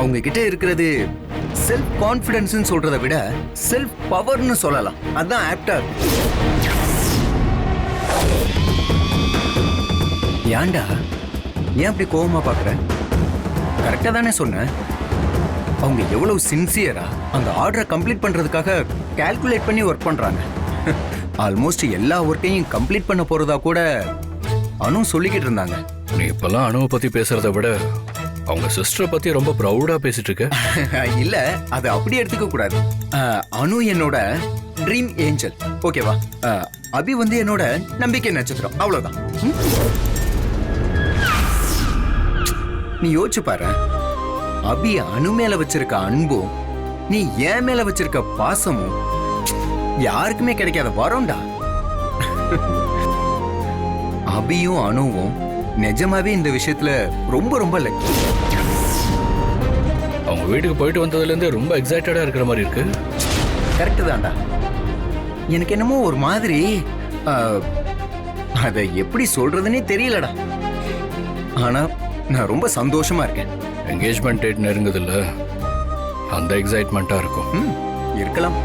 அவங்க கிட்ட இருக்கிறது செல்ஃப் கான்ஃபிடன்ஸ் சொல்றதை விட செல்ஃப் பவர்னு சொல்லலாம். அதான் ஆப்டா இருக்கும். ஏன்டா ஏன் அப்படி கோவமா பாக்குற? கரெக்டா தானே சொன்னேன். அவங்க எவ்வளவு சின்சியரா அந்த ஆர்டரை கம்ப்ளீட் பண்றதுக்காக கால்குலேட் பண்ணி ஒர்க் பண்றாங்க. ஆல்மோஸ்ட் எல்லா ஒர்க்கையும் கம்ப்ளீட் பண்ண போறதா கூட அனு சொல்லிக்கிட்டு இருந்தாங்க. நீ இப்பெல்லாம் அனுவை பத்தி பேசுறத விட அவங்க சிஸ்டரை பத்தி ரொம்ப ப்ரௌடா பேசிட்டு இருக்க. இல்ல, அது அப்படி எடுத்துக்க கூடாது. அனு என்னோட ட்ரீம் ஏஞ்சல், ஓகேவா? அபி வந்து என்னோட நம்பிக்கை நட்சத்திரம், அவ்வளவுதான். நீ யோசிச்சு பாரு, அபி அனு மேல வச்சிருக்க அன்பும் நீ என் மேல வச்சிருக்க பாசமும் யாருக்குமே கிடைக்காத வரம்டா. அபியும் அனுவும் நிஜமாவே இந்த விஷயத்துல ரொம்ப ரொம்ப லக்கி. அவங்க வீட்டுக்கு போயிட்டு வந்ததுல இருந்து ரொம்ப எக்ஸைட்டடா இருக்கிற மாதிரி இருக்கு. கரெக்ட் தான்டா. எனக்கு என்னமோ ஒரு மாதிரி அதை எப்படி சொல்றதுன்னே தெரியலடா. ஆனா நான் ரொம்ப சந்தோஷமா இருக்கேன். என்கேஜ்மெண்ட் டேட் நெருங்குது இல்ல, அந்த எக்ஸைட்மெண்டா இருக்கும். இருக்கலாம்.